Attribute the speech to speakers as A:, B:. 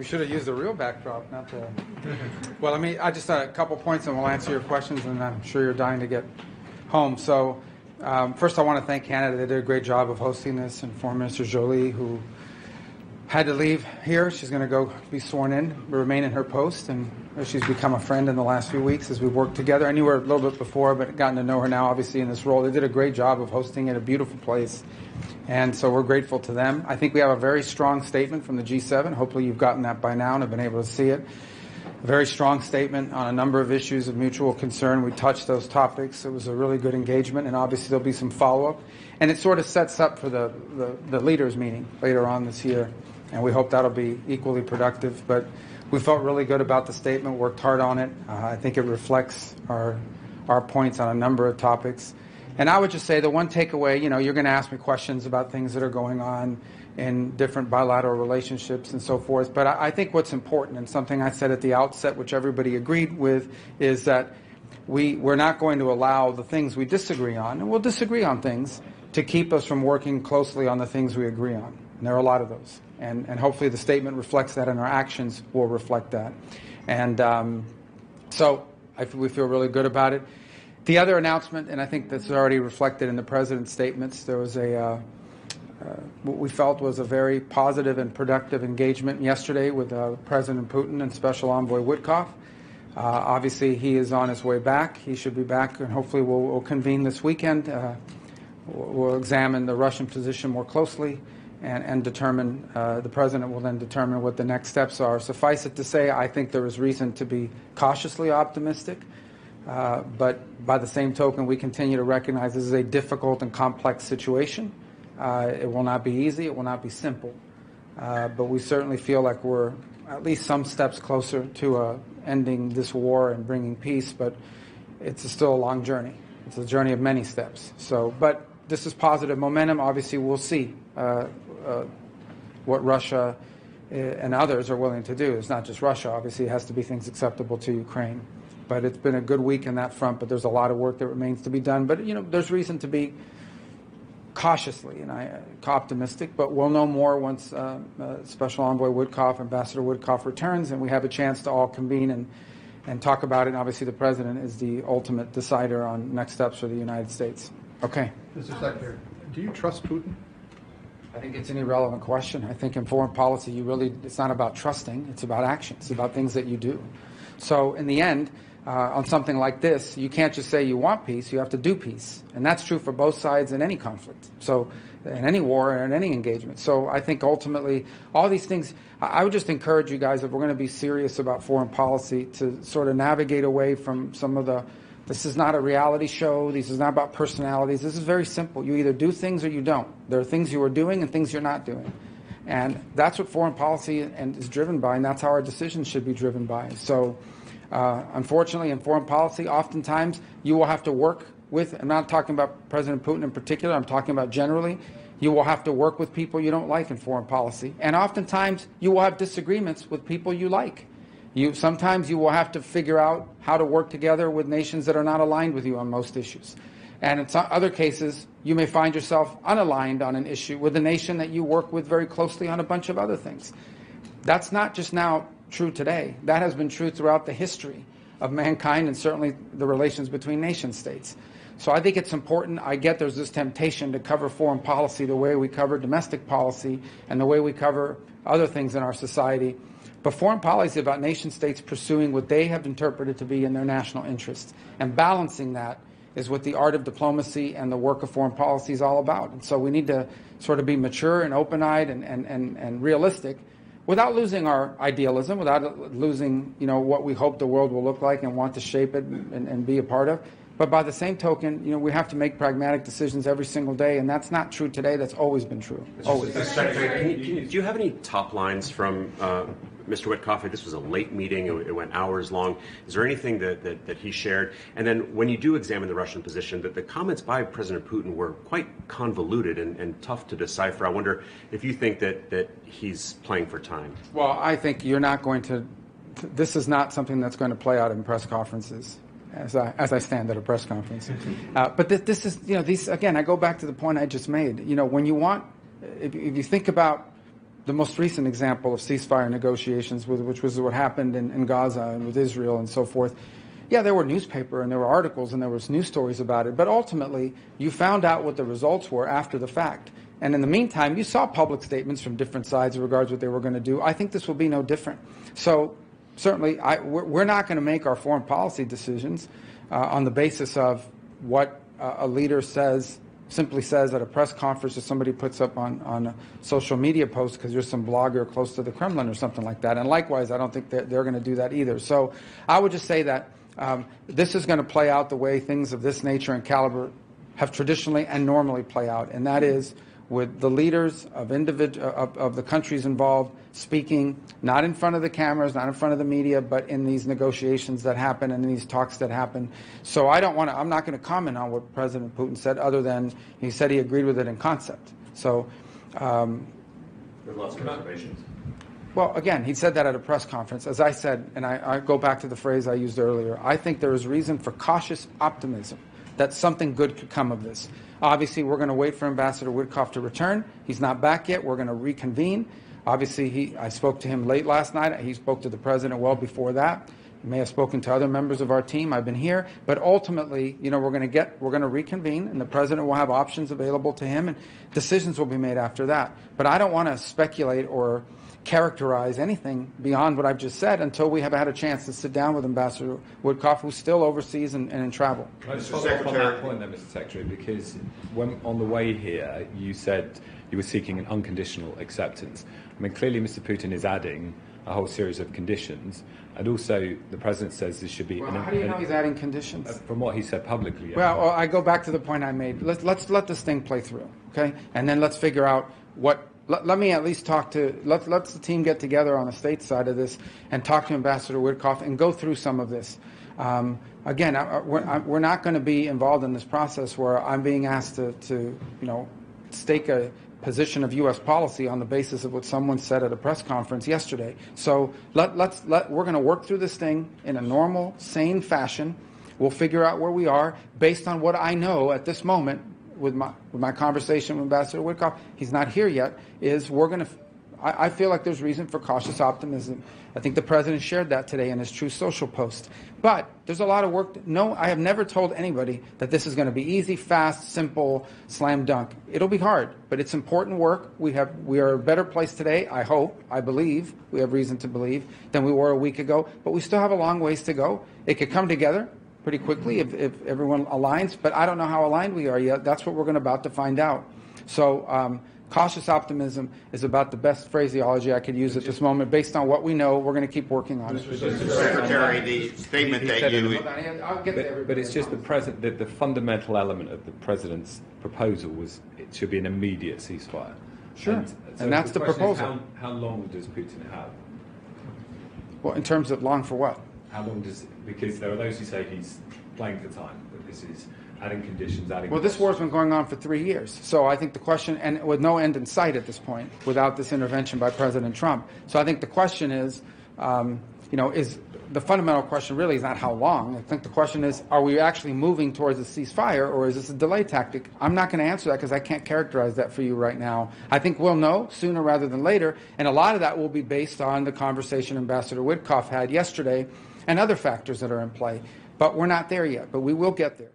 A: We should have used the real backdrop, not the... Well, I just had a couple points, and we'll answer your questions, and I'm sure you're dying to get home. So, first I want to thank Canada. They did a great job of hosting this, and Foreign Minister Jolie, who had to leave here. She's going to go be sworn in, remain in her post, and she's become a friend in the last few weeks as we've worked together. I knew her a little bit before, but gotten to know her now, obviously, in this role. They did a great job of hosting it, a beautiful place, and so we're grateful to them. I think we have a very strong statement from the G7. Hopefully you've gotten that by now and have been able to see it. A very strong statement on a number of issues of mutual concern. We touched those topics. It was a really good engagement, and obviously there'll be some follow-up. And it sort of sets up for the leaders' meeting later on this year, and we hope that'll be equally productive. But we felt really good about the statement, worked hard on it. I think it reflects our points on a number of topics. And I would just say the one takeaway, you're going to ask me questions about things that are going on in different bilateral relationships and so forth. But I think what's important, and something I said at the outset, which everybody agreed with, is that we're not going to allow the things we disagree on, and we'll disagree on things, to keep us from working closely on the things we agree on. And there are a lot of those. And hopefully the statement reflects that, and our actions will reflect that. And so we feel really good about it. The other announcement, and I think that's already reflected in the President's statements, there was what we felt was a very positive and productive engagement yesterday with President Putin and Special Envoy Witkoff. Obviously, he is on his way back. He should be back, and hopefully we'll convene this weekend. We'll examine the Russian position more closely and determine, the President will then determine what the next steps are. Suffice it to say, I think there is reason to be cautiously optimistic. But by the same token, we continue to recognize this is a difficult and complex situation. It will not be easy. It will not be simple. But we certainly feel like we're at least some steps closer to ending this war and bringing peace. But it's still a long journey. It's a journey of many steps. But this is positive momentum. Obviously, we'll see what Russia and others are willing to do. It's not just Russia. Obviously, it has to be things acceptable to Ukraine. But it's been a good week in that front, but there's a lot of work that remains to be done. But, there's reason to be cautiously optimistic, but we'll know more once Special Envoy Witkoff, Ambassador Witkoff returns, and we have a chance to all convene and talk about it. And obviously the President is the ultimate decider on next steps for the United States. Okay.
B: Mr. Secretary, do you trust Putin?
A: I think it's an irrelevant question. I think in foreign policy, it's not about trusting, it's about action. It's about things that you do. So in the end, on something like this, you can't just say you want peace, you have to do peace. And that's true for both sides in any conflict. So in any war and in any engagement. So I think ultimately all these things, I would just encourage you guys, if we're going to be serious about foreign policy, to sort of navigate away from some of this is not a reality show, this is not about personalities, this is very simple. You either do things or you don't. There are things you are doing and things you're not doing. And that's what foreign policy is driven by, and that's how our decisions should be driven by. So unfortunately, in foreign policy, oftentimes you will have to work with, I'm not talking about President Putin in particular, I'm talking about generally, you will have to work with people you don't like in foreign policy. And oftentimes you will have disagreements with people you like. Sometimes you will have to figure out how to work together with nations that are not aligned with you on most issues. And in some other cases, you may find yourself unaligned on an issue with a nation that you work with very closely on a bunch of other things. That's not just now true today. That has been true throughout the history of mankind and certainly the relations between nation states. So I think it's important. I get there's this temptation to cover foreign policy the way we cover domestic policy and the way we cover other things in our society. But foreign policy is about nation states pursuing what they have interpreted to be in their national interests. And balancing that is what the art of diplomacy and the work of foreign policy is all about. And so we need to sort of be mature and open-eyed and realistic without losing our idealism, without losing, what we hope the world will look like and want to shape it and be a part of. But by the same token, we have to make pragmatic decisions every single day, and that's not true today. That's always been true. Always.
C: Secretary, do you have any top lines from Mr. Witkoff? This was a late meeting. It went hours long. Is there anything that he shared? And then when you do examine the Russian position, that the comments by President Putin were quite convoluted and tough to decipher. I wonder if you think that he's playing for time.
A: Well, I think you're not going to – this is not something that's going to play out in press conferences. As I stand at a press conference. But this is, these, again, I go back to the point I just made. When you want, if you think about the most recent example of ceasefire negotiations, which was what happened in Gaza and with Israel and so forth. Yeah, there were newspaper and there were articles and there was news stories about it, but ultimately you found out what the results were after the fact. And in the meantime, you saw public statements from different sides in regards to what they were going to do. I think this will be no different. So certainly, we're not going to make our foreign policy decisions on the basis of what a leader simply says at a press conference or somebody puts up on a social media post because you're some blogger close to the Kremlin or something like that. And likewise, I don't think they're going to do that either. So I would just say that this is going to play out the way things of this nature and caliber have traditionally and normally play out, and that is with the leaders of the countries involved speaking, not in front of the cameras, not in front of the media, but in these negotiations that happen and in these talks that happen. So I'm not going to comment on what President Putin said, other than he said he agreed with it in concept. So,
C: with lots of reservations.
A: Well, again, he said that at a press conference. As I said, and I go back to the phrase I used earlier, I think there is reason for cautious optimism that something good could come of this. Obviously, we're going to wait for Ambassador Witkoff to return. He's not back yet. We're going to reconvene. Obviously, I spoke to him late last night. He spoke to the president well before that. He may have spoken to other members of our team. I've been here. But ultimately, we're going to reconvene, and the president will have options available to him, and decisions will be made after that. But I don't want to speculate or characterize anything beyond what I've just said until we have had a chance to sit down with Ambassador Witkoff, who's still overseas and in travel.
D: Can I just follow up on that point then, Mr. Secretary, because when on the way here you said you were seeking an unconditional acceptance. I mean, clearly Mr. Putin is adding a whole series of conditions, and also the President says this should be...
A: Well, how do you know he's adding conditions?
D: From what he said publicly. Yeah.
A: Well, I go back to the point I made. Let's let this thing play through, okay? And then let's figure out what... Let me at least talk to, let's the team get together on the state side of this and talk to Ambassador Witkoff and go through some of this. Again, we're not going to be involved in this process where I'm being asked to stake a position of U.S. policy on the basis of what someone said at a press conference yesterday. So we're going to work through this thing in a normal, sane fashion. We'll figure out where we are based on what I know at this moment. With my conversation with Ambassador Witkoff, he's not here yet, is I feel like there's reason for cautious optimism. I think the President shared that today in his Truth Social post. But there's a lot of work. No, I have never told anybody that this is going to be easy, fast, simple, slam dunk. It'll be hard, but it's important work. We are a better place today, I hope, I believe, we have reason to believe, than we were a week ago. But we still have a long ways to go. It could come together pretty quickly if everyone aligns, but I don't know how aligned we are yet. That's what we're about to find out. So cautious optimism is about the best phraseology I could use at this moment. Based on what we know, we're going to keep working on it.
E: Mr. Secretary, the statement that you...
A: I'll get to everybody.
D: But it's just the fundamental element of the President's proposal was it should be an immediate ceasefire.
A: Sure, and that's the proposal.
D: How long does Putin have?
A: Well, in terms of long for what?
D: How long does... Because there are those who say he's playing for time, that this is adding conditions,
A: Well, this war's been going on for 3 years. So I think the question, and with no end in sight at this point, without this intervention by President Trump. So I think the question is, is the fundamental question really is not how long. I think the question is, are we actually moving towards a ceasefire, or is this a delay tactic? I'm not going to answer that because I can't characterize that for you right now. I think we'll know sooner rather than later, and a lot of that will be based on the conversation Ambassador Witkoff had yesterday and other factors that are in play. But we're not there yet, but we will get there.